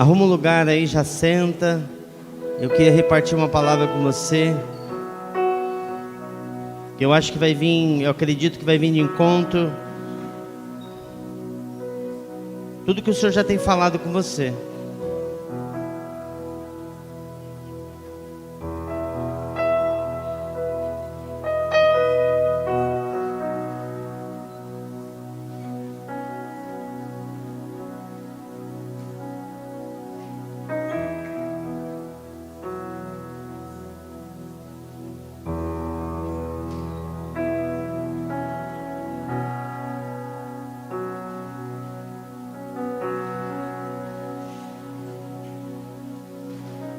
Arruma um lugar aí, já senta. Eu queria repartir uma palavra com você, que eu acho que vai vir, eu acredito que vai vir de encontro tudo que o Senhor já tem falado com você.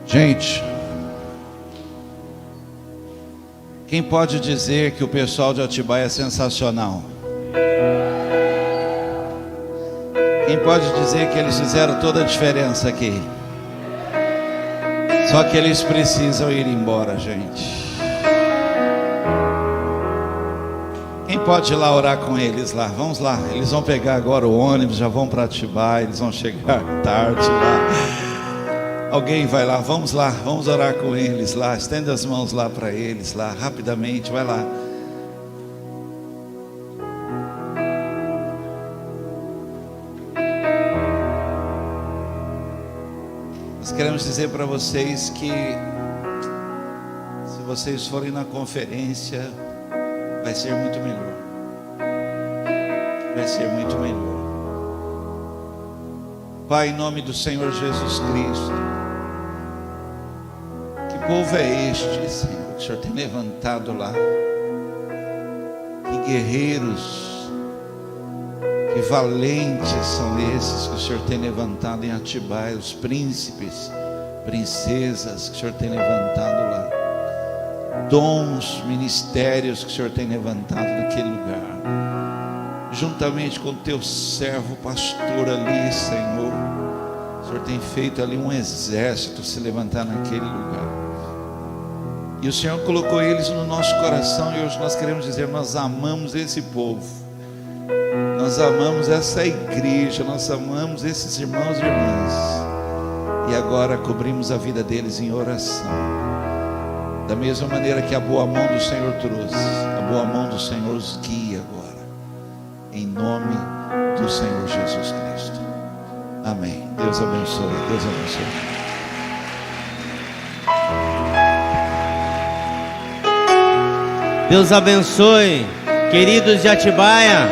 Gente, quem pode dizer que o pessoal de Atibaia é sensacional? Quem pode dizer que eles fizeram toda a diferença aqui? Só que eles precisam ir embora, gente. Quem pode ir lá orar com eles lá? Vamos lá, eles vão pegar agora o ônibus, já vão para Atibaia, eles vão chegar tarde lá. Alguém vai lá, vamos orar com eles lá, estenda as mãos lá para eles lá, rapidamente, vai lá. Nós queremos dizer para vocês que se vocês forem na conferência, vai ser muito melhor. Vai ser muito melhor. Pai, em nome do Senhor Jesus Cristo, que povo é este, Senhor, que o Senhor tem levantado lá? Que guerreiros, que valentes são esses que o Senhor tem levantado em Atibaia, os príncipes, princesas que o Senhor tem levantado lá, dons, ministérios que o Senhor tem levantado naquele lugar, juntamente com o teu servo pastor ali, Senhor. O Senhor tem feito ali um exército se levantar naquele lugar, e o Senhor colocou eles no nosso coração, e hoje nós queremos dizer: nós amamos esse povo, nós amamos essa igreja, nós amamos esses irmãos e irmãs, e agora cobrimos a vida deles em oração, da mesma maneira que a boa mão do Senhor trouxe, a boa mão do Senhor os guia agora, em nome do Senhor Jesus Cristo. Amém. Deus abençoe. Deus abençoe. Deus abençoe, queridos de Atibaia.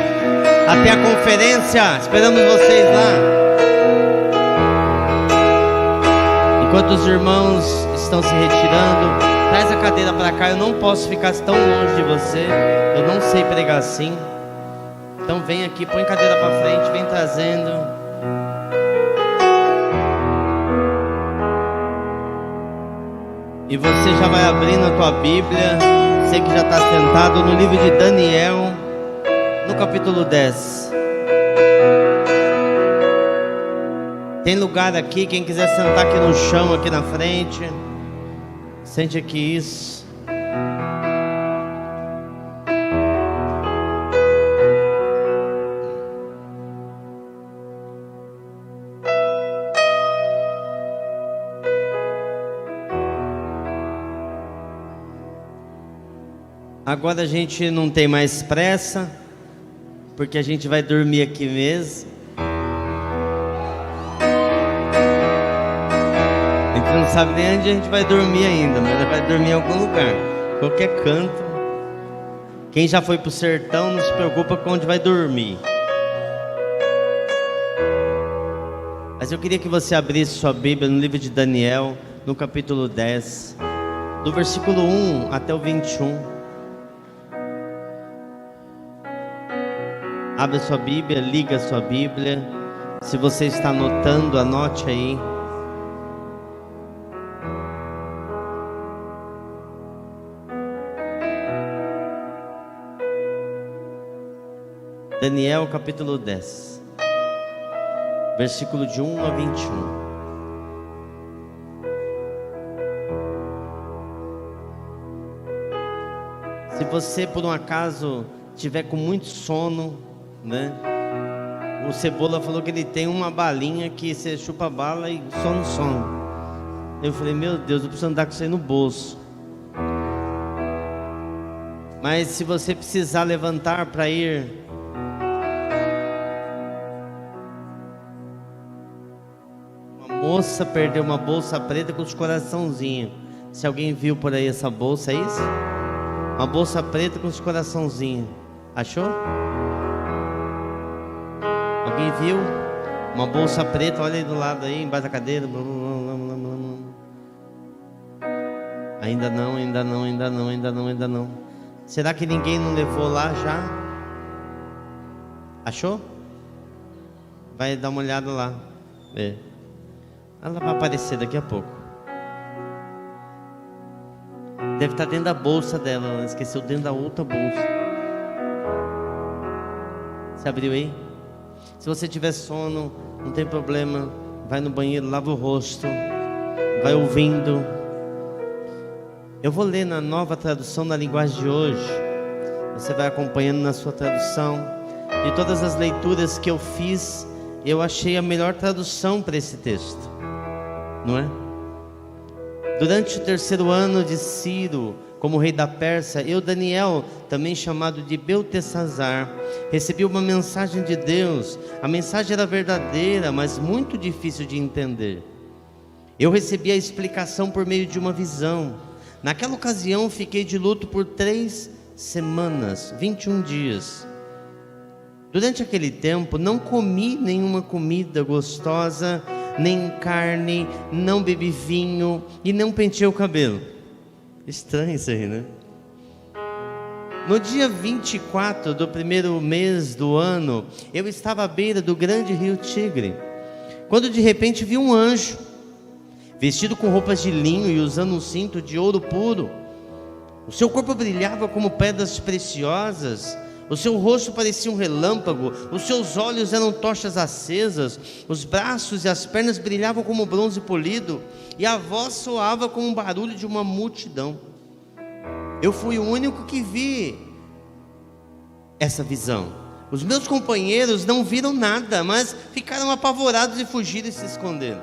Até a conferência, esperamos vocês lá. Enquanto os irmãos estão se retirando, traz a cadeira para cá. Eu não posso ficar tão longe de você, eu não sei pregar assim. Então vem aqui, põe a cadeira para frente, vem trazendo. E você já vai abrindo a tua Bíblia, você que já está sentado, no livro de Daniel, no capítulo 10. Tem lugar aqui, quem quiser sentar aqui no chão, aqui na frente, sente aqui, isso. Agora a gente não tem mais pressa, porque a gente vai dormir aqui mesmo. A gente não sabe nem onde a gente vai dormir ainda, mas vai dormir em algum lugar, qualquer canto. Quem já foi pro sertão não se preocupa com onde vai dormir. Mas eu queria que você abrisse sua Bíblia no livro de Daniel, no capítulo 10, do versículo 1 até o 21. Abre a sua Bíblia, liga a sua Bíblia. Se você está anotando, anote aí. Daniel capítulo 10, versículo de 1 a 21. Se você por um acaso tiver com muito sono, né? O Cebola falou que ele tem uma balinha que você chupa a bala e só no sono. Eu falei, meu Deus, eu preciso andar com isso aí no bolso. Mas se você precisar levantar para ir, uma moça perdeu uma bolsa preta com os coraçãozinhos. Se alguém viu por aí essa bolsa, é isso? Uma bolsa preta com os coraçãozinhos. Achou? Alguém viu? Uma bolsa preta, olha aí do lado aí, embaixo da cadeira. Ainda não, ainda não, ainda não, ainda não, ainda não. Será que ninguém não levou lá já? Achou? Vai dar uma olhada lá. Ela vai aparecer daqui a pouco. Deve estar dentro da bolsa dela. Ela esqueceu dentro da outra bolsa. Você abriu aí? Se você tiver sono, não tem problema. Vai no banheiro, lava o rosto. Vai ouvindo. Eu vou ler na nova tradução na linguagem de hoje. Você vai acompanhando na sua tradução. De todas as leituras que eu fiz, eu achei a melhor tradução para esse texto. Não é? Durante o 3º ano de Ciro, como rei da Pérsia, eu, Daniel, também chamado de Beltesazar, recebi uma mensagem de Deus. A mensagem era verdadeira, mas muito difícil de entender. Eu recebi a explicação por meio de uma visão. Naquela ocasião, fiquei de luto por 3 semanas, 21 dias. Durante aquele tempo, não comi nenhuma comida gostosa, nem carne, não bebi vinho e não penteei o cabelo. Estranho isso aí, né? No dia 24 do 1º mês do ano, eu estava à beira do grande rio Tigre, quando de repente vi um anjo, vestido com roupas de linho e usando um cinto de ouro puro. O seu corpo brilhava como pedras preciosas, o seu rosto parecia um relâmpago, os seus olhos eram tochas acesas, os braços e as pernas brilhavam como bronze polido, e a voz soava como um barulho de uma multidão. Eu fui o único que vi essa visão. Os meus companheiros não viram nada, mas ficaram apavorados e fugiram e se esconderam.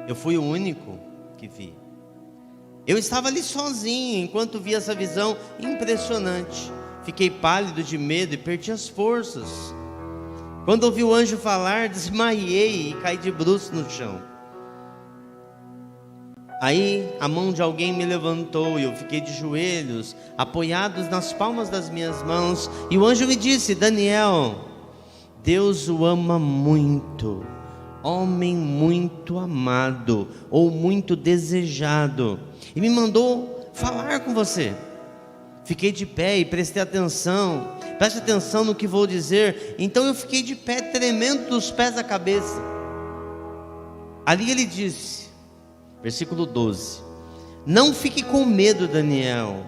Eu fui o único que vi. Eu estava ali sozinho enquanto vi essa visão impressionante. Fiquei pálido de medo e perdi as forças. Quando ouvi o anjo falar, desmaiei e caí de bruços no chão. Aí a mão de alguém me levantou e eu fiquei de joelhos, apoiados nas palmas das minhas mãos. E o anjo me disse: Daniel, Deus o ama muito. Homem muito amado ou muito desejado, e me mandou falar com você. Fiquei de pé e prestei atenção. Preste atenção no que vou dizer. Então eu fiquei de pé, tremendo dos pés à cabeça. Ali ele disse, versículo 12: não fique com medo, Daniel,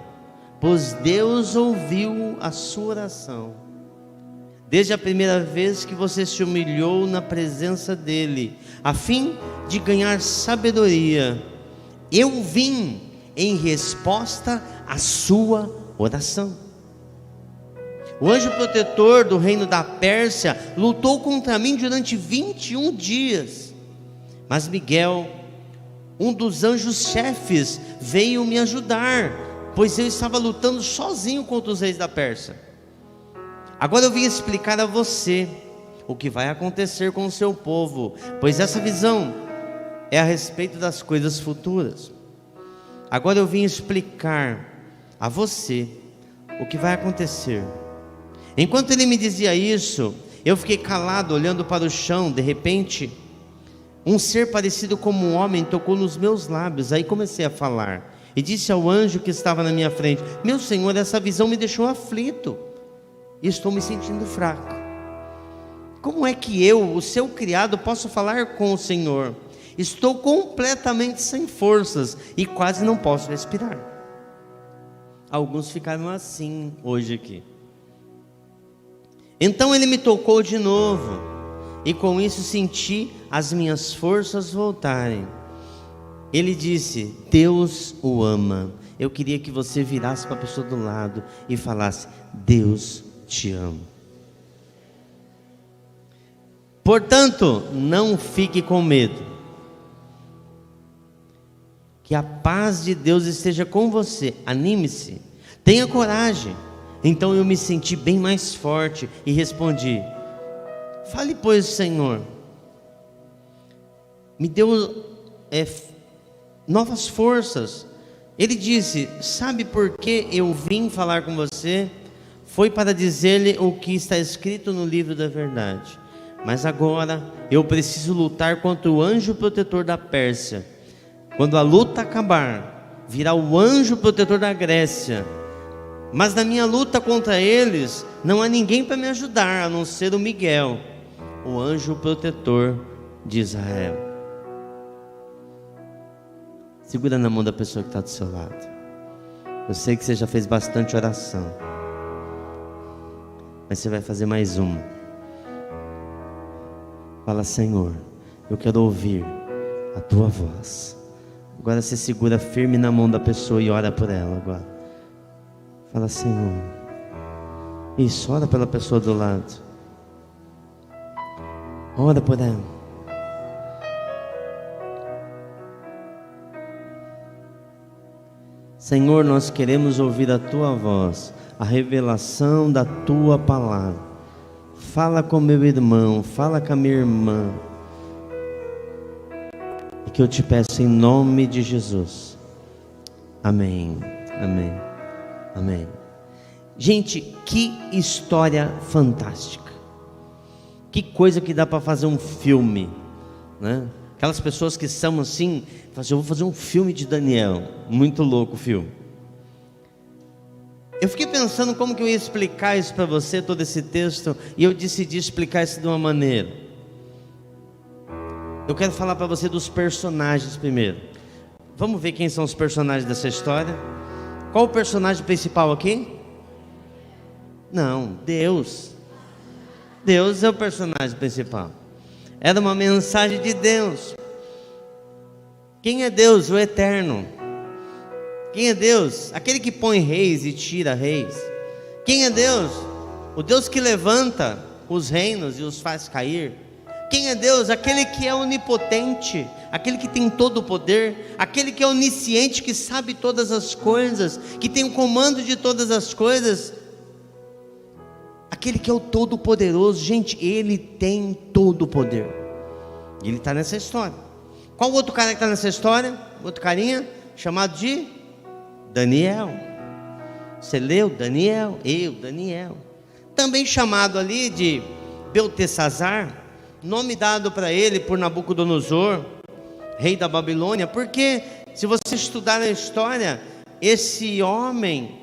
pois Deus ouviu a sua oração. Desde a primeira vez que você se humilhou na presença dele, a fim de ganhar sabedoria, eu vim em resposta à sua oração. O anjo protetor do reino da Pérsia lutou contra mim durante 21 dias. Mas Miguel, um dos anjos-chefes, veio me ajudar, pois eu estava lutando sozinho contra os reis da Pérsia. Agora eu vim explicar a você o que vai acontecer com o seu povo, pois essa visão é a respeito das coisas futuras. Agora eu vim explicar a você o que vai acontecer. Enquanto ele me dizia isso, eu fiquei calado, olhando para o chão. De repente, um ser parecido como um homem tocou nos meus lábios. Aí comecei a falar e disse ao anjo que estava na minha frente: meu Senhor, essa visão me deixou aflito e estou me sentindo fraco. Como é que eu, o seu criado, posso falar com o Senhor? Estou completamente sem forças e quase não posso respirar. Alguns ficaram assim hoje aqui. Então ele me tocou de novo, e com isso senti as minhas forças voltarem. Ele disse: Deus o ama. Eu queria que você virasse para a pessoa do lado e falasse: Deus te ama. Portanto, não fique com medo. Que a paz de Deus esteja com você. Anime-se, tenha coragem. Então eu me senti bem mais forte e respondi: fale, pois, Senhor. Me deu novas forças. Ele disse: sabe por que eu vim falar com você? Foi para dizer-lhe o que está escrito no livro da verdade. Mas agora eu preciso lutar contra o anjo protetor da Pérsia. Quando a luta acabar, virá o anjo protetor da Grécia. Mas na minha luta contra eles, não há ninguém para me ajudar, a não ser o Miguel, o anjo protetor de Israel. Segura na mão da pessoa que está do seu lado. Eu sei que você já fez bastante oração, mas você vai fazer mais uma. Fala: Senhor, eu quero ouvir a tua voz. Agora você segura firme na mão da pessoa e ora por ela agora. Fala: Senhor. Isso, ora pela pessoa do lado. Ora por ela. Senhor, nós queremos ouvir a tua voz, a revelação da tua palavra. Fala com meu irmão, fala com a minha irmã. E que eu te peço em nome de Jesus. Amém, amém, amém. Gente, que história fantástica. Que coisa que dá para fazer um filme, né? Aquelas pessoas que são assim, falam assim: eu vou fazer um filme de Daniel. Muito louco o filme. Eu fiquei pensando como que eu ia explicar isso para você, todo esse texto, e eu decidi explicar isso de uma maneira. Eu quero falar para você dos personagens primeiro. Vamos ver quem são os personagens dessa história. Qual o personagem principal aqui? Não, Deus. Deus é o personagem principal. Era uma mensagem de Deus. Quem é Deus? O Eterno. Quem é Deus? Aquele que põe reis e tira reis. Quem é Deus? O Deus que levanta os reinos e os faz cair. Quem é Deus? Aquele que é onipotente, aquele que tem todo o poder, aquele que é onisciente, que sabe todas as coisas, que tem o comando de todas as coisas, aquele que é o Todo-Poderoso. Gente, Ele tem todo o poder. E Ele está nessa história. Qual outro cara que está nessa história? Outro carinha, chamado de Daniel. Você leu? Daniel? Daniel. Também chamado ali de Beltesazar, nome dado para ele por Nabucodonosor, rei da Babilônia. Porque se você estudar a história, esse homem,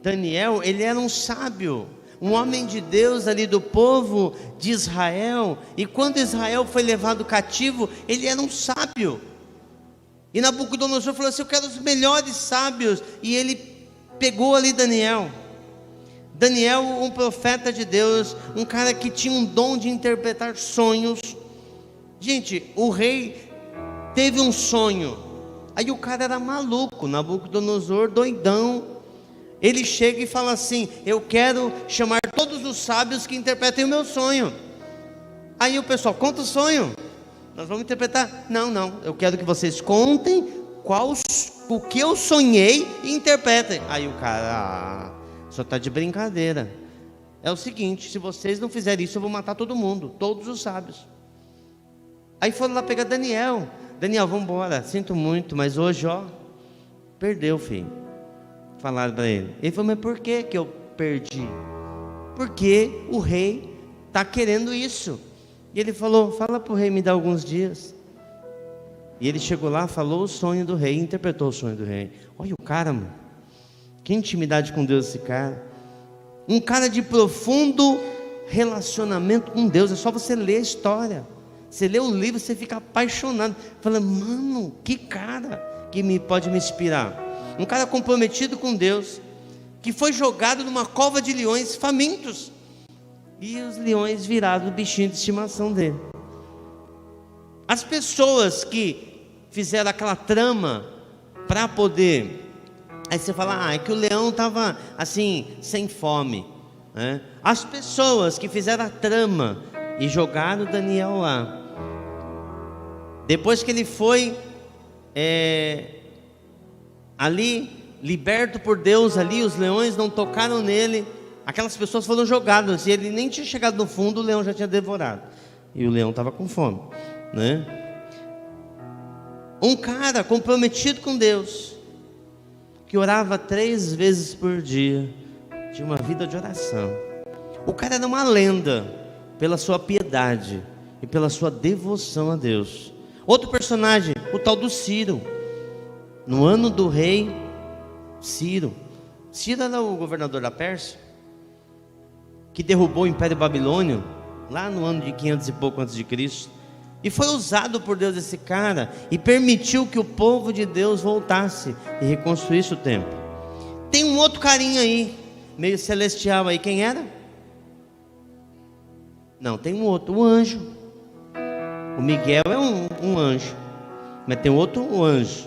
Daniel, ele era um sábio, um homem de Deus ali do povo de Israel. E quando Israel foi levado cativo, ele era um sábio. E Nabucodonosor falou assim: eu quero os melhores sábios. E ele pegou ali Daniel. Daniel, um profeta de Deus, um cara que tinha um dom de interpretar sonhos. Gente, o rei teve um sonho. Aí o cara era maluco, Nabucodonosor, doidão. Ele chega e fala assim: eu quero chamar todos os sábios que interpretem o meu sonho. Aí o pessoal: conta o sonho, nós vamos interpretar. Não, eu quero que vocês contem o que eu sonhei e interpretem. Aí o cara: só está de brincadeira. É o seguinte: se vocês não fizerem isso, eu vou matar todo mundo, todos os sábios. Aí foram lá pegar Daniel. Daniel, vamos embora, sinto muito, mas hoje, perdeu, filho. Falaram para ele. Ele falou: mas por que eu perdi? Porque o rei está querendo isso. E ele falou: fala para o rei me dar alguns dias. E ele chegou lá, falou o sonho do rei, interpretou o sonho do rei. Olha o cara, mano. Que intimidade com Deus esse cara. Um cara de profundo relacionamento com Deus. É só você ler a história. Você lê o livro, você fica apaixonado. Fala: mano, que cara que pode me inspirar. Um cara comprometido com Deus, que foi jogado numa cova de leões famintos, e os leões viraram o bichinho de estimação dele. As pessoas que fizeram aquela trama para poder... Aí você fala: é que o leão estava assim, sem fome, né? As pessoas que fizeram a trama e jogaram Daniel lá. Depois que ele foi ali, liberto por Deus ali, os leões não tocaram nele, aquelas pessoas foram jogadas, e ele nem tinha chegado no fundo, o leão já tinha devorado, e o leão estava com fome, né? Um cara comprometido com Deus, que orava 3 vezes por dia, tinha uma vida de oração. O cara era uma lenda pela sua piedade e pela sua devoção a Deus. Outro personagem, o tal do Ciro. No ano do rei Ciro. Ciro era o governador da Pérsia, que derrubou o Império Babilônio lá no ano de 500 e pouco antes de Cristo. E foi usado por Deus esse cara, e permitiu que o povo de Deus voltasse e reconstruísse o templo. Tem um outro carinha aí, meio celestial aí, quem era? Não, tem um outro, um anjo. O Miguel é um anjo, mas tem outro anjo.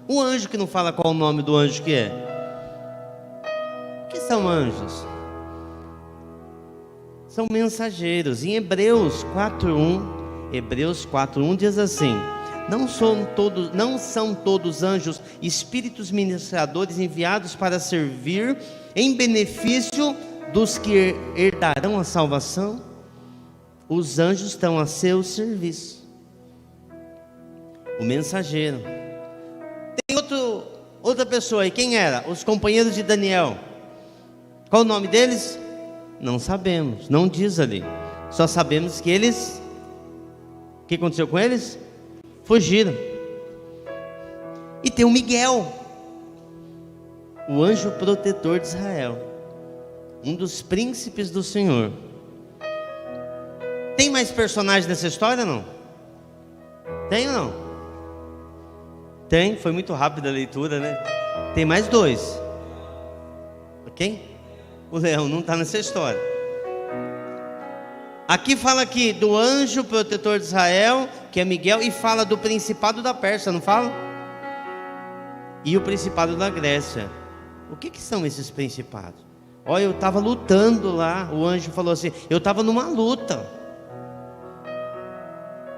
O anjo que não fala qual o nome do anjo que é. O que são anjos? São mensageiros. Em Hebreus 4:1 diz assim: não são todos anjos espíritos ministradores enviados para servir em benefício dos que herdarão a salvação? Os anjos estão a seu serviço. O mensageiro. Tem outra pessoa aí, quem era? Os companheiros de Daniel. Qual o nome deles? Não sabemos, não diz ali. Só sabemos que eles... O que aconteceu com eles? Fugiram. E tem o Miguel, o anjo protetor de Israel, um dos príncipes do Senhor. Tem mais personagens nessa história ou não? Tem ou não? Tem, foi muito rápida a leitura, né? Tem mais 2. Ok? O leão não está nessa história. Aqui fala aqui do anjo protetor de Israel, que é Miguel, e fala do principado da Pérsia, não fala? E o principado da Grécia. O que são esses principados? Olha, eu estava lutando lá. O anjo falou assim: eu estava numa luta.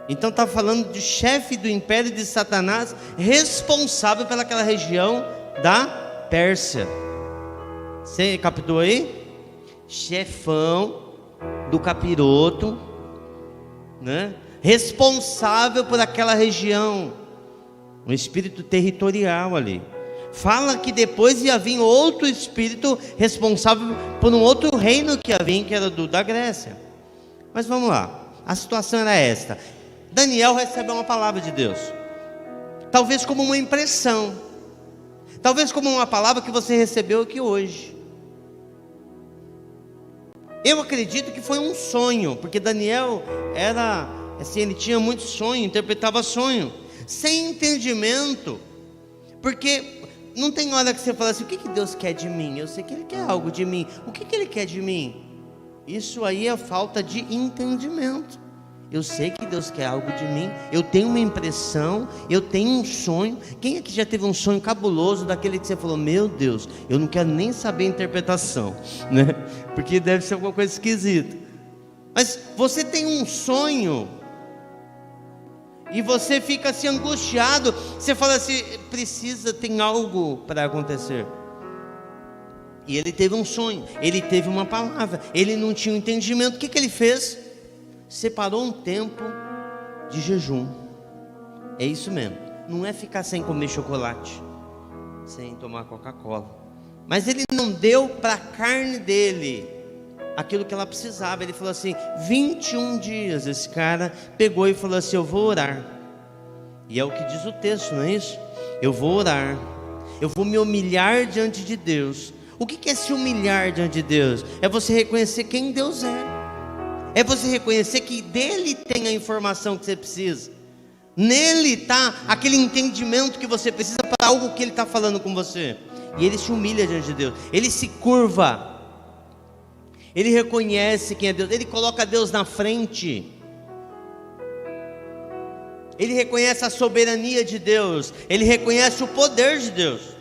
Então está falando de chefe do império de Satanás, responsável pelaquela região da Pérsia. Você captou aí? Chefão do capiroto, né? Responsável por aquela região, um espírito territorial ali. Fala que depois ia vir outro espírito responsável por um outro reino que ia vir, que era da Grécia. Mas vamos lá, a situação era esta. Daniel recebe uma palavra de Deus, talvez como uma impressão, talvez como uma palavra que você recebeu aqui hoje. Eu acredito que foi um sonho, porque Daniel era assim, ele tinha muito sonho, interpretava sonho, sem entendimento, porque não tem hora que você fala assim: o que Deus quer de mim? Eu sei que Ele quer algo de mim. O que Ele quer de mim? Isso aí é falta de entendimento. Eu sei que Deus quer algo de mim, eu tenho uma impressão, eu tenho um sonho. Quem aqui já teve um sonho cabuloso, daquele que você falou: meu Deus, eu não quero nem saber a interpretação, né? Porque deve ser alguma coisa esquisita. Mas você tem um sonho e você fica assim angustiado, você fala assim: tem algo para acontecer. E ele teve um sonho, ele teve uma palavra, ele não tinha um entendimento. O que ele fez? Separou um tempo de jejum. É isso mesmo, não é ficar sem comer chocolate, sem tomar Coca-Cola, mas ele não deu para a carne dele aquilo que ela precisava. Ele falou assim: 21 dias. Esse cara pegou e falou assim: eu vou orar. E é o que diz o texto, não é isso? Eu vou orar, eu vou me humilhar diante de Deus. O que é se humilhar diante de Deus? É você reconhecer quem Deus é você reconhecer que dele tem a informação que você precisa, nele está aquele entendimento que você precisa para algo que ele está falando com você. E ele se humilha diante de Deus, ele se curva, ele reconhece quem é Deus, ele coloca Deus na frente, ele reconhece a soberania de Deus, ele reconhece o poder de Deus.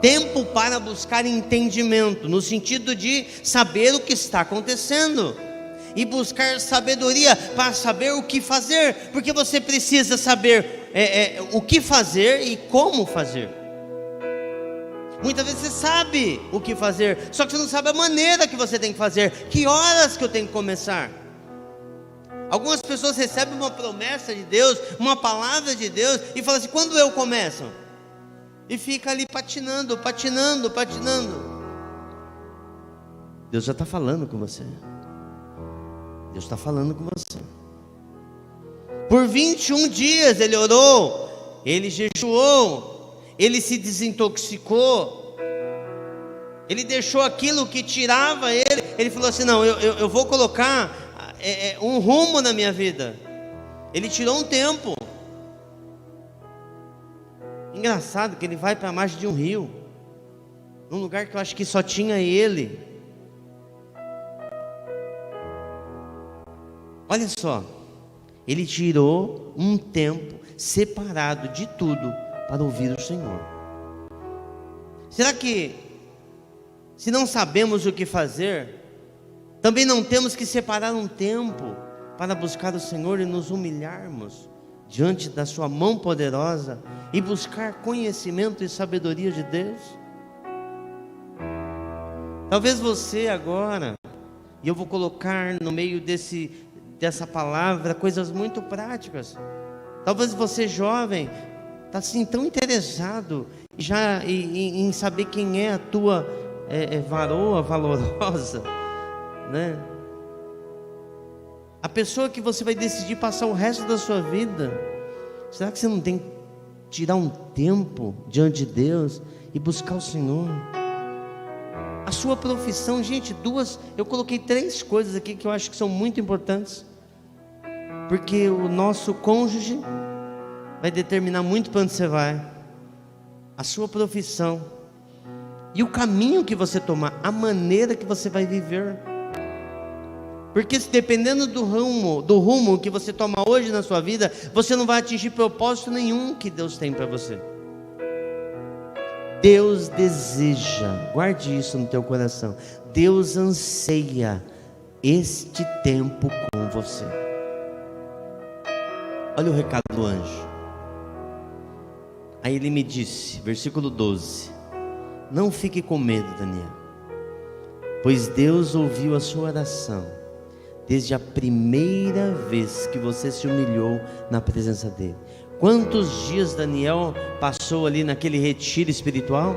tempo para buscar entendimento, no sentido de saber o que está acontecendo, e buscar sabedoria para saber o que fazer, porque você precisa saber o que fazer e como fazer. Muitas vezes você sabe o que fazer, só que você não sabe a maneira que você tem que fazer, que horas que eu tenho que começar. Algumas pessoas recebem uma promessa de Deus, uma palavra de Deus, e falam assim: quando eu começo? E fica ali patinando. Deus já está falando com você. Deus está falando com você. Por 21 dias ele orou, ele jejuou, ele se desintoxicou, ele deixou aquilo que tirava ele. Ele falou assim: não, eu vou colocar um rumo na minha vida. Ele tirou um tempo. Engraçado que ele vai para a margem de um rio, num lugar que eu acho que só tinha ele. Olha só, ele tirou um tempo separado de tudo para ouvir o Senhor. Será que, se não sabemos o que fazer, também não temos que separar um tempo para buscar o Senhor e nos humilharmos diante da sua mão poderosa e buscar conhecimento e sabedoria de Deus? Talvez você agora, e eu vou colocar no meio dessa palavra coisas muito práticas. Talvez você jovem está assim tão interessado já em saber quem é a tua varoa valorosa, né? A pessoa que você vai decidir passar o resto da sua vida. Será que você não tem que tirar um tempo diante de Deus e buscar o Senhor? A sua profissão, gente, eu coloquei 3 coisas aqui que eu acho que são muito importantes, porque o nosso cônjuge vai determinar muito para onde você vai. A sua profissão e o caminho que você tomar, a maneira que você vai viver. Porque se dependendo do rumo que você toma hoje na sua vida, você não vai atingir propósito nenhum que Deus tem para você. Deus deseja, guarde isso no teu coração, Deus anseia este tempo com você. Olha o recado do anjo. Aí ele me disse, versículo 12: não fique com medo, Daniel, pois Deus ouviu a sua oração desde a primeira vez que você se humilhou na presença dele. Quantos dias Daniel passou ali naquele retiro espiritual?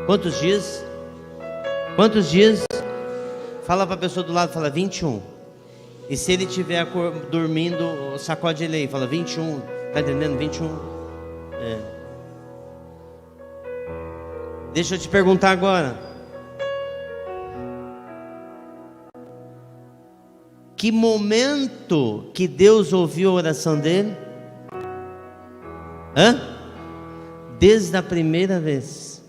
Quantos dias? Quantos dias? Fala para a pessoa do lado, fala 21. E se ele estiver dormindo, sacode ele aí, fala 21. Está entendendo? 21. Deixa eu te perguntar agora. Que momento que Deus ouviu a oração dele? Desde a primeira vez.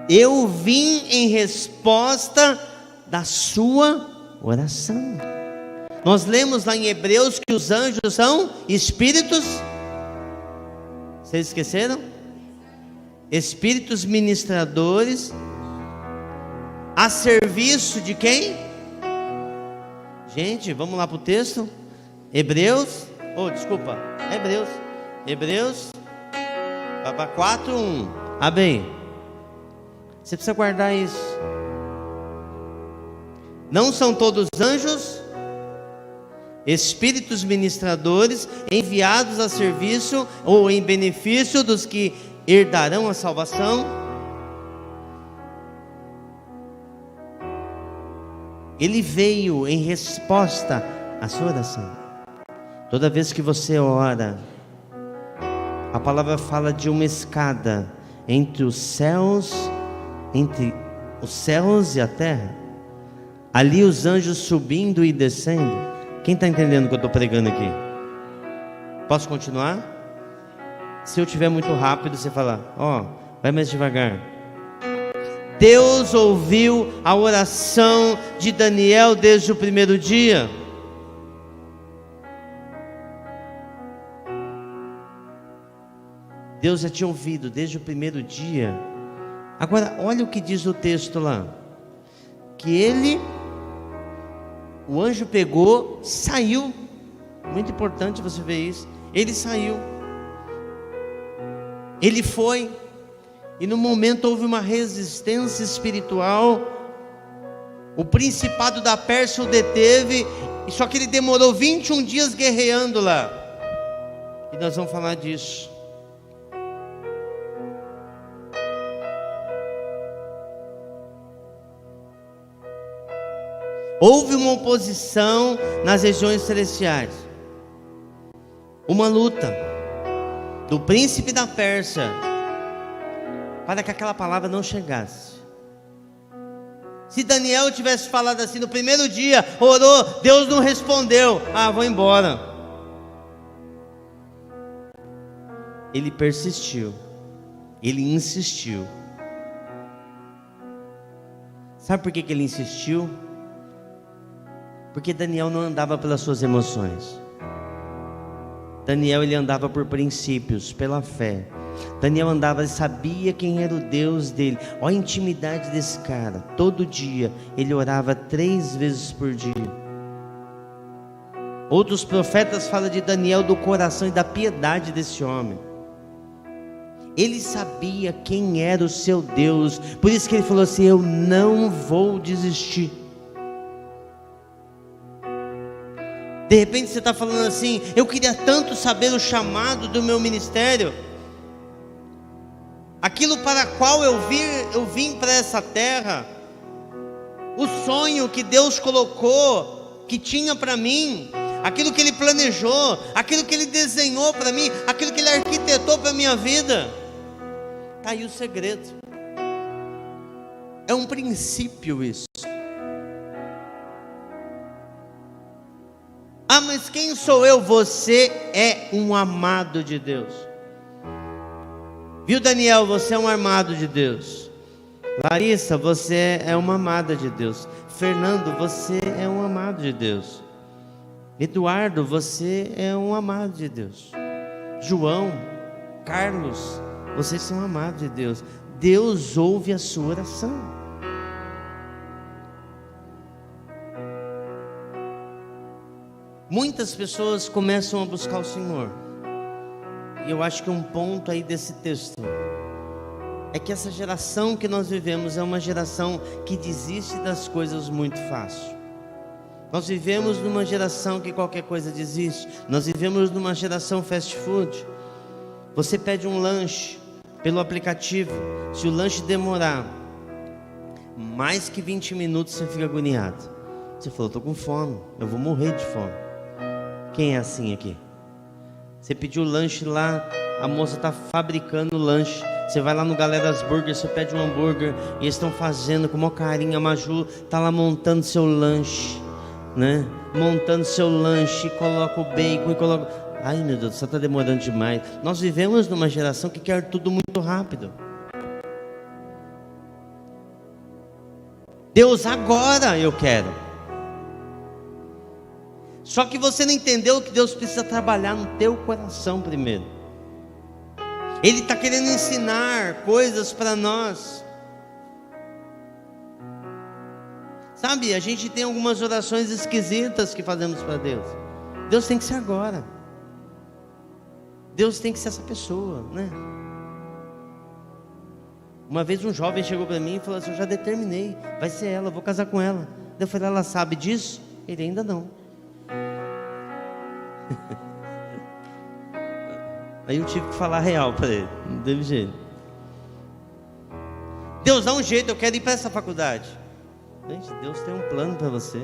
Eu vim em resposta da sua oração. Nós lemos lá em Hebreus que os anjos são espíritos. Vocês esqueceram? Espíritos ministradores a serviço de quem? Gente, vamos lá para o texto. Hebreus 4:1. Amém. Você precisa guardar isso. Não são todos anjos, espíritos ministradores, enviados a serviço ou em benefício dos que herdarão a salvação? Ele veio em resposta à sua oração. Toda vez que você ora, a palavra fala de uma escada entre os céus e a terra. Ali os anjos subindo e descendo. Quem está entendendo o que eu estou pregando aqui? Posso continuar? Se eu estiver muito rápido, você fala, vai mais devagar. Deus ouviu a oração de Daniel desde o primeiro dia. Deus já tinha ouvido desde o primeiro dia. Agora, olha o que diz o texto lá. Que o anjo pegou, saiu. Muito importante você ver isso. Ele saiu. Ele foi. E no momento houve uma resistência espiritual. O principado da Pérsia o deteve. Só que ele demorou 21 dias guerreando lá. E nós vamos falar disso. Houve uma oposição nas regiões celestiais. Uma luta do príncipe da Pérsia para que aquela palavra não chegasse. Se Daniel tivesse falado assim no primeiro dia, orou, Deus não respondeu, vou embora. Ele persistiu, ele insistiu. Sabe por que ele insistiu? Porque Daniel não andava pelas suas emoções. Daniel, ele andava por princípios, pela fé. Daniel andava e sabia quem era o Deus dele. Olha a intimidade desse cara. Todo dia ele orava 3 vezes por dia. Outros profetas falam de Daniel, do coração e da piedade desse homem. Ele sabia quem era o seu Deus. Por isso que ele falou assim: eu não vou desistir. De repente você está falando assim: eu queria tanto saber o chamado do meu ministério, aquilo para qual eu vim para essa terra, o sonho que Deus colocou, que tinha para mim, aquilo que Ele planejou, aquilo que Ele desenhou para mim, aquilo que Ele arquitetou para a minha vida. Está aí o segredo. É um princípio isso. Mas quem sou eu? Você é um amado de Deus. Viu, Daniel? Você é um amado de Deus. Larissa, você é uma amada de Deus. Fernando, você é um amado de Deus. Eduardo, você é um amado de Deus. João, Carlos, vocês são amados de Deus. Deus ouve a sua oração. Muitas pessoas começam a buscar o Senhor. E eu acho que um ponto aí desse texto é que essa geração que nós vivemos é uma geração que desiste das coisas muito fácil. Nós vivemos numa geração que qualquer coisa desiste. Nós vivemos numa geração fast food. Você pede um lanche pelo aplicativo. Se o lanche demorar mais que 20 minutos, você fica agoniado. Você falou: estou com fome, eu vou morrer de fome. Quem é assim aqui? Você pediu lanche lá, a moça está fabricando o lanche. Você vai lá no Galera's Burger, você pede um hambúrguer, e eles estão fazendo com o maior carinho. A Maju está lá montando seu lanche, né? Montando seu lanche, coloca o bacon e coloca... Ai meu Deus, só está demorando demais. Nós vivemos numa geração que quer tudo muito rápido. Deus, agora eu quero. Só que você não entendeu que Deus precisa trabalhar no teu coração primeiro. Ele está querendo ensinar coisas para nós. Sabe, a gente tem algumas orações esquisitas que fazemos para Deus. Deus tem que ser agora. Deus tem que ser essa pessoa, né? Uma vez um jovem chegou para mim e falou assim: eu já determinei, vai ser ela, eu vou casar com ela. Eu falei: ela sabe disso? Ele: ainda não. Aí eu tive que falar real para ele, não teve jeito. Deus, dá um jeito, eu quero ir para essa faculdade. Gente, Deus tem um plano para você.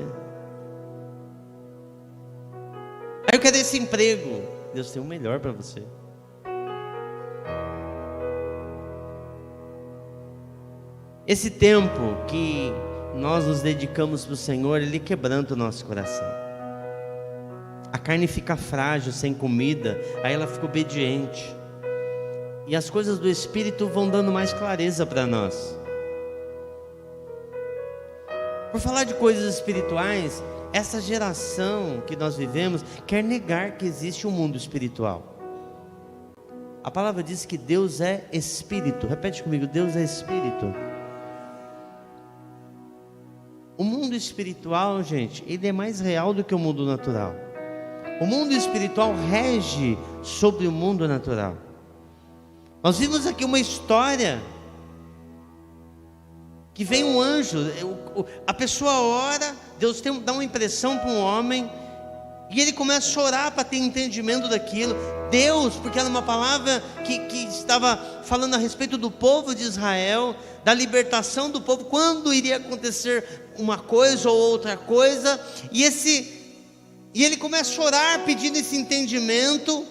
Aí eu quero esse emprego. Deus tem o melhor para você. Esse tempo que nós nos dedicamos para o Senhor, Ele quebranta o nosso coração. A carne fica frágil, sem comida, aí ela fica obediente. E as coisas do Espírito vão dando mais clareza para nós. Por falar de coisas espirituais, essa geração que nós vivemos quer negar que existe um mundo espiritual. A palavra diz que Deus é Espírito. Repete comigo, Deus é Espírito. O mundo espiritual, gente, ele é mais real do que o mundo natural. O mundo espiritual rege sobre o mundo natural. Nós vimos aqui uma história que vem um anjo, a pessoa ora, Deus dá uma impressão para um homem, e ele começa a chorar para ter entendimento daquilo. Deus, porque era uma palavra que estava falando a respeito do povo de Israel, da libertação do povo, quando iria acontecer uma coisa ou outra coisa, e ele começa a chorar pedindo esse entendimento,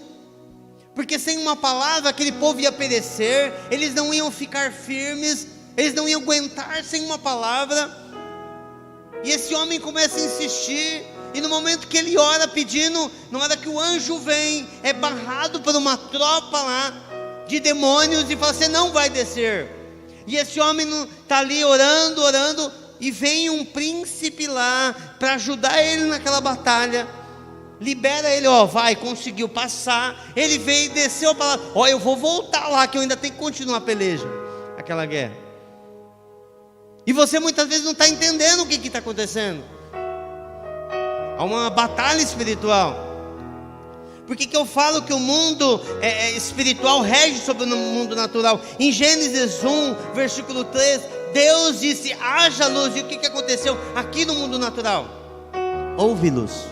porque sem uma palavra aquele povo ia perecer, eles não iam ficar firmes, eles não iam aguentar sem uma palavra. E esse homem começa a insistir, e no momento que ele ora pedindo, na hora que o anjo vem, é barrado por uma tropa lá de demônios, e fala: você não vai descer. E esse homem está ali orando, e vem um príncipe lá para ajudar ele naquela batalha, libera ele, vai, conseguiu passar. Ele veio e desceu a palavra: eu vou voltar lá, que eu ainda tenho que continuar a peleja, aquela guerra. E você muitas vezes não está entendendo o que está acontecendo. Há uma batalha espiritual. Por que eu falo que o mundo espiritual rege sobre o mundo natural? Em Gênesis 1, versículo 3, Deus disse: haja luz. E o que aconteceu aqui no mundo natural? Houve luz.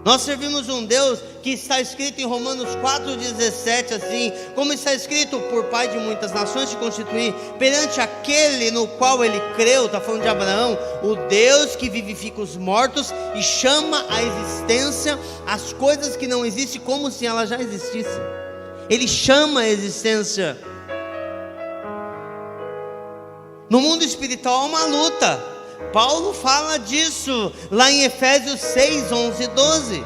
Nós servimos um Deus que está escrito em Romanos 4,17 assim: como está escrito, por Pai de muitas nações te constituí, perante aquele no qual ele creu. Está falando de Abraão, o Deus que vivifica os mortos e chama à existência as coisas que não existem como se elas já existissem. Ele chama a existência. No mundo espiritual há uma luta. Paulo fala disso lá em Efésios 6, 11 e 12.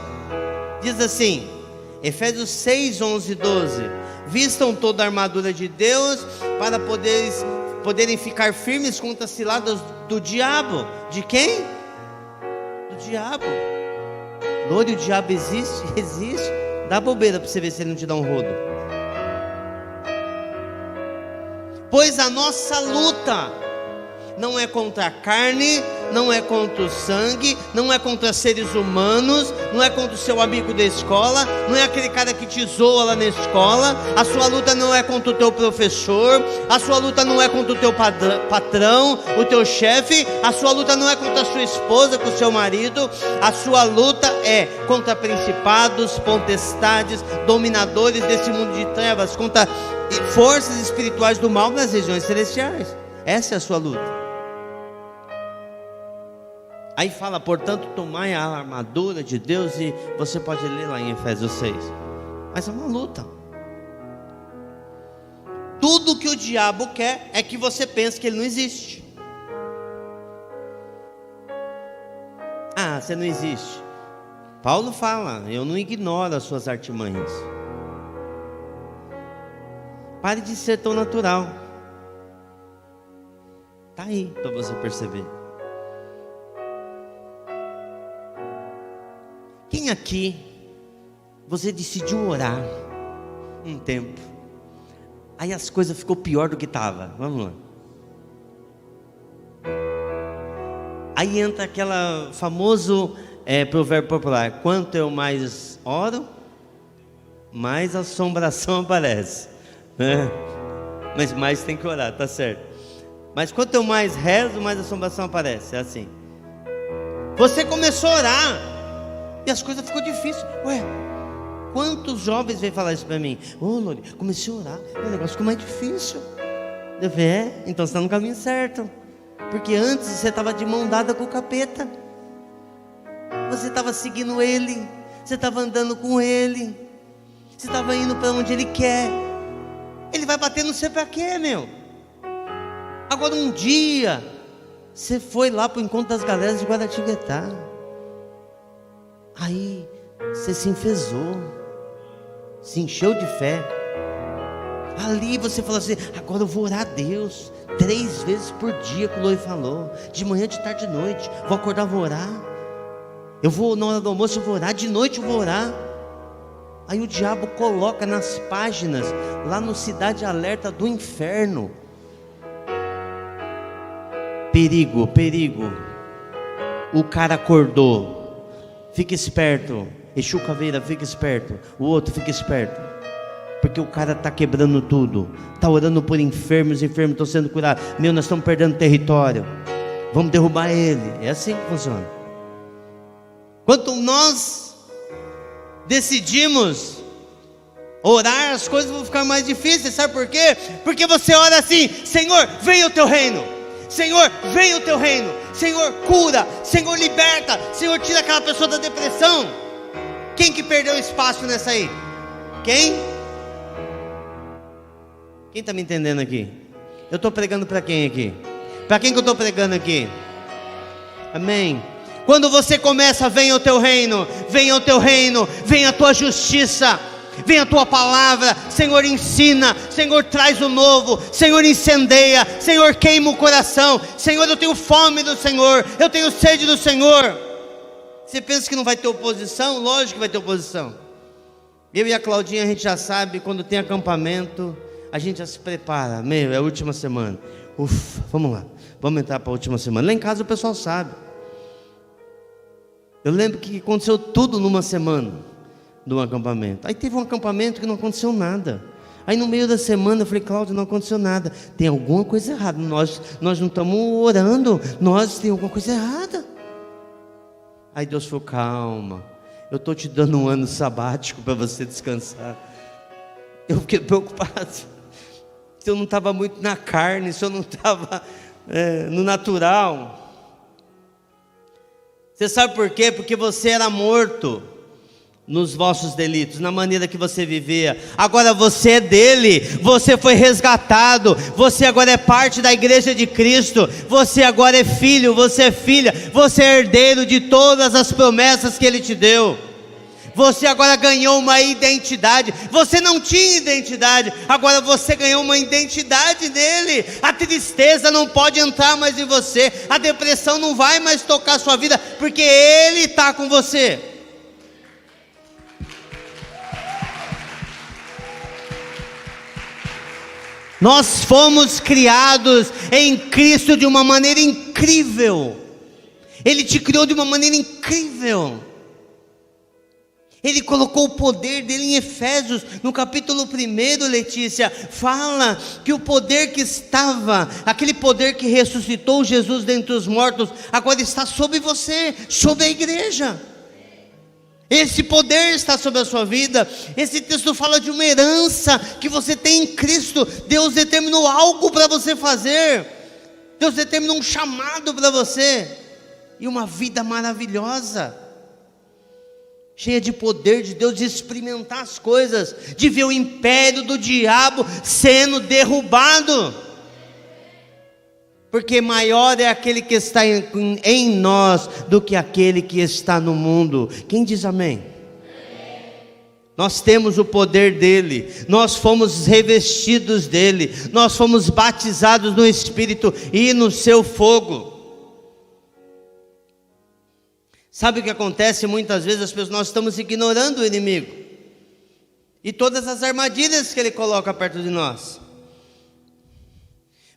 Diz assim, Efésios 6, 11 e 12: vistam toda a armadura de Deus para poderem ficar firmes contra as ciladas do diabo. De quem? Do diabo. Glória, o diabo existe? Existe. Dá bobeira para você ver se ele não te dá um rodo. Pois a nossa luta não é contra a carne, não é contra o sangue, não é contra seres humanos, não é contra o seu amigo da escola, não é aquele cara que te zoa lá na escola. A sua luta não é contra o teu professor, a sua luta não é contra o teu patrão, o teu chefe, a sua luta não é contra a sua esposa, com o seu marido. A sua luta é contra principados, potestades, dominadores desse mundo de trevas, contra forças espirituais do mal nas regiões celestiais. Essa é a sua luta. Aí fala, portanto, tomai a armadura de Deus, e você pode ler lá em Efésios 6. Mas é uma luta. Tudo que o diabo quer é que você pense que ele não existe. Você não existe. Paulo fala: eu não ignoro as suas artimanhas. Pare de ser tão natural. Está aí para você perceber. Quem aqui, você decidiu orar um tempo, aí as coisas ficou pior do que estava? Vamos lá. Aí entra aquela famoso provérbio popular: quanto eu mais oro, mais assombração aparece, né? Mas mais tem que orar, tá certo. Mas quanto eu mais rezo, mais assombração aparece. É assim. Você começou a orar e as coisas ficou difíceis. Quantos jovens vêm falar isso para mim? Lori, comecei a orar, o negócio ficou mais difícil. Eu falei: então você está no caminho certo. Porque antes você estava de mão dada com o capeta. Você estava seguindo ele, você estava andando com ele, você estava indo para onde ele quer. Ele vai bater no você para quê, meu? Agora um dia você foi lá para o encontro das galeras de Guaratinguetá. Aí você se enfezou, se encheu de fé. Ali você falou assim: agora eu vou orar a Deus 3 vezes por dia, que o Loi falou, de manhã, de tarde, de noite. Vou acordar, vou orar. Eu vou na hora do almoço, eu vou orar. De noite eu vou orar. Aí o diabo coloca nas páginas, lá no Cidade Alerta do inferno: perigo, perigo, o cara acordou, fica esperto. Exu Caveira, fica esperto. O outro, fica esperto, porque o cara está quebrando tudo, está orando por enfermos, os enfermos estão sendo curados. Nós estamos perdendo território, vamos derrubar ele. É assim que funciona. Quando nós decidimos orar, as coisas vão ficar mais difíceis. Sabe por quê? Porque você ora assim: Senhor, venha o teu reino. Senhor, venha o teu reino. Senhor, cura. Senhor, liberta. Senhor, tira aquela pessoa da depressão. Quem que perdeu espaço nessa aí? Quem está me entendendo aqui? Eu estou pregando para quem aqui? Para quem que eu estou pregando aqui? Amém. Quando você começa: venha o teu reino, venha o teu reino, venha a tua justiça, venha a tua palavra. Senhor, ensina. Senhor, traz o novo. Senhor, incendeia. Senhor, queima o coração. Senhor, eu tenho fome do Senhor, eu tenho sede do Senhor. Você pensa que não vai ter oposição? Lógico que vai ter oposição. Eu e a Claudinha, a gente já sabe, quando tem acampamento, a gente já se prepara. É a última semana. Ufa, vamos lá, vamos entrar para a última semana. Lá em casa o pessoal sabe. Eu lembro que aconteceu tudo numa semana de um acampamento. Aí teve um acampamento que não aconteceu nada. Aí no meio da semana eu falei: Cláudio, não aconteceu nada. Tem alguma coisa errada. Nós não estamos orando. Tem alguma coisa errada. Aí Deus falou: calma, eu estou te dando um ano sabático para você descansar. Eu fiquei preocupado. Se eu não estava muito na carne, se eu não estava no natural. Você sabe por quê? Porque você era morto nos vossos delitos, na maneira que você vivia. Agora você é dele, você foi resgatado, você agora é parte da igreja de Cristo, você agora é filho, você é filha, você é herdeiro de todas as promessas que ele te deu. Você agora ganhou uma identidade. Você não tinha identidade, agora você ganhou uma identidade nele. A tristeza não pode entrar mais em você, a depressão não vai mais tocar a sua vida, porque ele está com você. Nós fomos criados em Cristo de uma maneira incrível. Ele te criou de uma maneira incrível. Ele colocou o poder dele em Efésios, no capítulo 1, Letícia, fala que o poder que estava, aquele poder que ressuscitou Jesus dentre os mortos, agora está sobre você, sobre a igreja. Esse poder está sobre a sua vida. Esse texto fala de uma herança que você tem em Cristo. Deus determinou algo para você fazer. Deus determinou um chamado para você. E uma vida maravilhosa, cheia de poder de Deus, de experimentar as coisas, de ver o império do diabo sendo derrubado. Porque maior é aquele que está em nós do que aquele que está no mundo. Quem diz amém? Nós temos o poder dele, nós fomos revestidos dele, nós fomos batizados no Espírito e no seu fogo. Sabe o que acontece muitas vezes? Nós estamos ignorando o inimigo e todas as armadilhas que ele coloca perto de nós.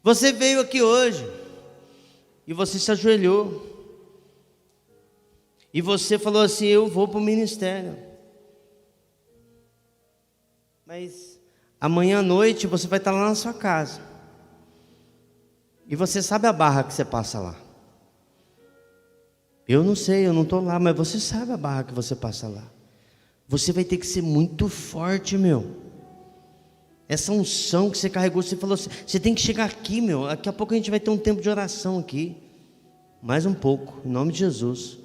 Você veio aqui hoje e você se ajoelhou e você falou assim: eu vou para o ministério. Mas amanhã à noite você vai estar lá na sua casa e você sabe a barra que você passa lá. Eu não sei, eu não estou lá, mas você sabe a barra que você passa lá. Você vai ter que ser muito forte, meu. Essa unção que você carregou, você falou assim, você tem que chegar aqui, meu. Daqui a pouco a gente vai ter um tempo de oração aqui. Mais um pouco, em nome de Jesus.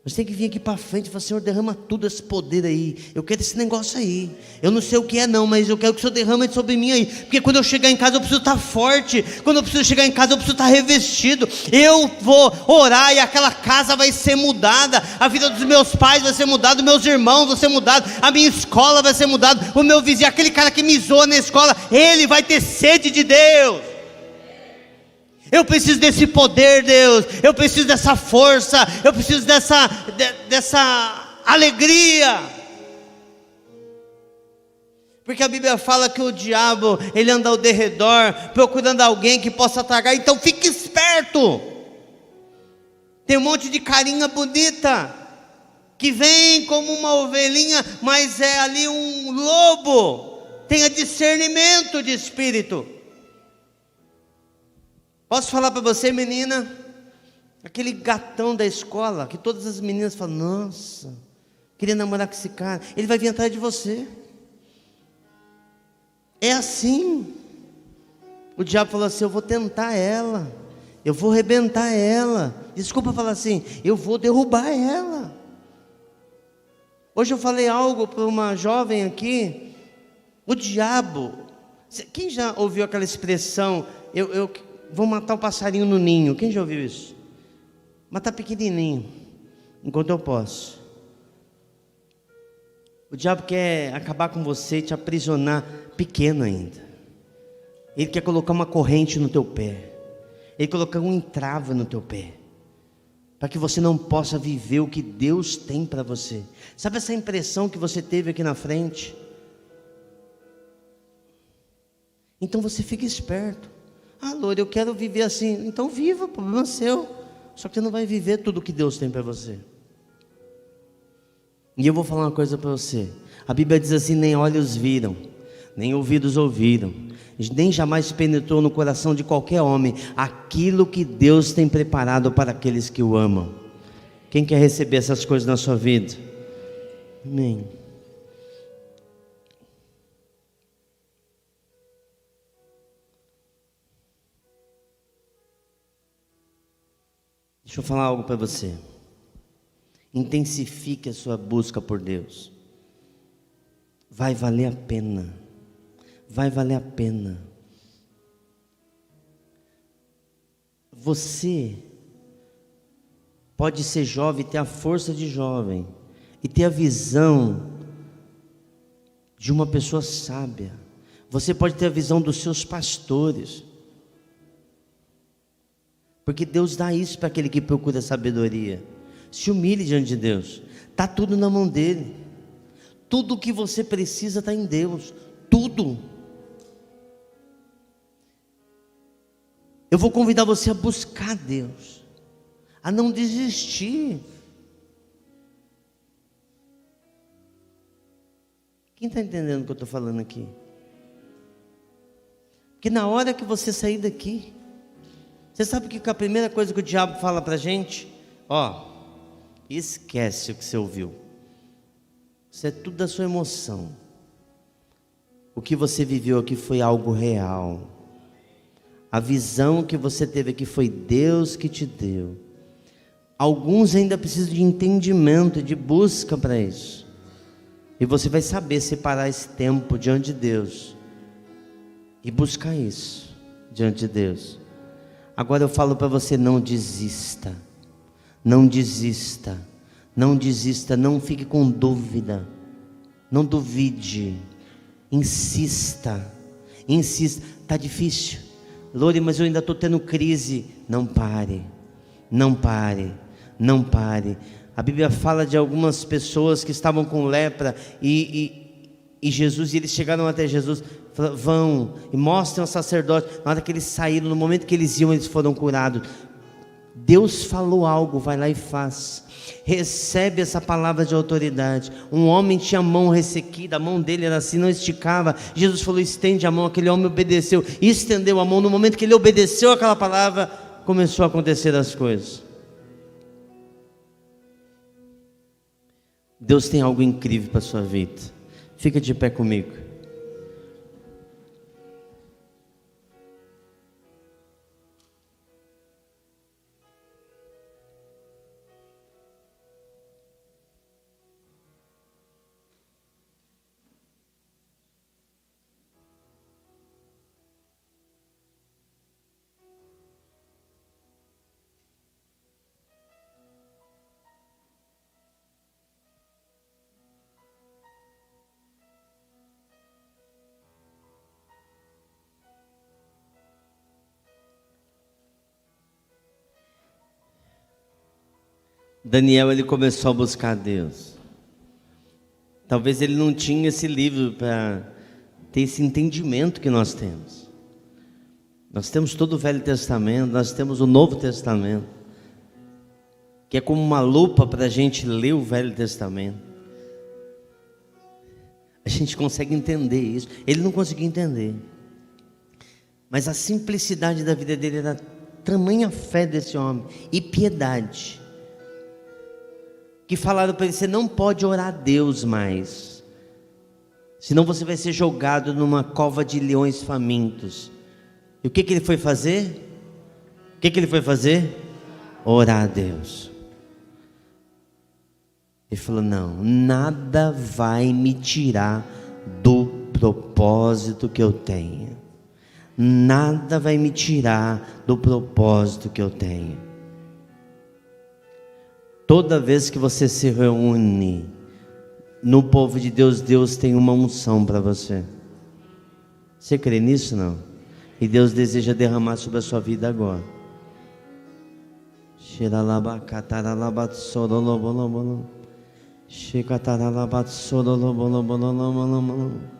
Você tem que vir aqui para frente e falar: Senhor, derrama tudo esse poder aí. Eu quero esse negócio aí. Eu não sei o que é não, mas eu quero que o Senhor derrame sobre mim aí. Porque quando eu chegar em casa eu preciso estar forte. Quando eu preciso chegar em casa eu preciso estar revestido. Eu vou orar e aquela casa vai ser mudada. A vida dos meus pais vai ser mudada. Dos meus irmãos vai ser mudada. A minha escola vai ser mudada. O meu vizinho, aquele cara que me zoa na escola, ele vai ter sede de Deus. Eu preciso desse poder, Deus. Eu preciso dessa força. Eu preciso dessa alegria. Porque a Bíblia fala que o diabo, ele anda ao derredor, procurando alguém que possa tragar. Então fique esperto. Tem um monte de carinha bonita, que vem como uma ovelhinha, mas é ali um lobo. Tenha discernimento de espírito. Posso falar para você, menina? Aquele gatão da escola, que todas as meninas falam, nossa, queria namorar com esse cara. Ele vai vir atrás de você. É assim. O diabo falou assim, eu vou tentar ela, eu vou arrebentar ela. Desculpa falar assim, eu vou derrubar ela. Hoje eu falei algo para uma jovem aqui. O diabo, quem já ouviu aquela expressão, eu vou matar o passarinho no ninho? Quem já ouviu isso? Matar pequenininho, enquanto eu posso. O diabo quer acabar com você, te aprisionar pequeno ainda. Ele quer colocar uma corrente no teu pé. Ele colocar um entrave no teu pé, para que você não possa viver o que Deus tem para você. Sabe essa impressão que você teve aqui na frente? Então você fica esperto. Ah, Loura, eu quero viver assim. Então viva, problema é seu. Só que você não vai viver tudo o que Deus tem para você. E eu vou falar uma coisa para você. A Bíblia diz assim, nem olhos viram, nem ouvidos ouviram, nem jamais penetrou no coração de qualquer homem aquilo que Deus tem preparado para aqueles que o amam. Quem quer receber essas coisas na sua vida? Amém. Deixa eu falar algo para você. Intensifique a sua busca por Deus. Vai valer a pena. Vai valer a pena. Você pode ser jovem, ter a força de jovem e ter a visão de uma pessoa sábia. Você pode ter a visão dos seus pastores, porque Deus dá isso para aquele que procura sabedoria. Se humilhe diante de Deus. Está tudo na mão dele. Tudo o que você precisa está em Deus. Tudo. Eu vou convidar você a buscar Deus, a não desistir. Quem está entendendo o que eu estou falando aqui? Porque na hora que você sair daqui, você sabe que a primeira coisa que o diabo fala para a gente? Ó, esquece o que você ouviu. Isso é tudo da sua emoção. O que você viveu aqui foi algo real. A visão que você teve aqui foi Deus que te deu. Alguns ainda precisam de entendimento, de busca para isso. E você vai saber separar esse tempo diante de Deus e buscar isso diante de Deus. Agora eu falo para você, não desista. Não desista. Não desista, não fique com dúvida. Não duvide. Insista. Insista. Está difícil. Lore, mas eu ainda estou tendo crise. Não pare. Não pare. Não pare. A Bíblia fala de algumas pessoas que estavam com lepra e Jesus, e eles chegaram até Jesus, falaram, vão e mostrem ao sacerdote. Na hora que eles saíram, no momento que eles iam, eles foram curados. Deus falou algo, vai lá e faz. Recebe essa palavra de autoridade. Um homem tinha a mão ressequida, a mão dele era assim, não esticava. Jesus falou, estende a mão. Aquele homem obedeceu, estendeu a mão. No momento que ele obedeceu aquela palavra, começou a acontecer as coisas. Deus tem algo incrível para a sua vida. Fica de pé comigo. Daniel, ele começou a buscar Deus. Talvez ele não tinha esse livro ter esse entendimento que nós temos. Nós temos todo o Velho Testamento, nós temos o Novo Testamento, que é como uma lupa para a gente ler o Velho Testamento. A gente consegue entender isso. Ele não conseguia entender, mas a simplicidade da vida dele era tamanha fé desse homem e piedade, que falaram para ele: você não pode orar a Deus mais, senão você vai ser jogado numa cova de leões famintos. E o que ele foi fazer? O que ele foi fazer? Orar a Deus. Ele falou: não, nada vai me tirar do propósito que eu tenho. Nada vai me tirar do propósito que eu tenho. Toda vez que você se reúne no povo de Deus, Deus tem uma unção para você. Você crê nisso, não? E Deus deseja derramar sobre a sua vida agora. Shiralabakataralabatsorolobolobolo. Shikataralabatsorolobolobolo.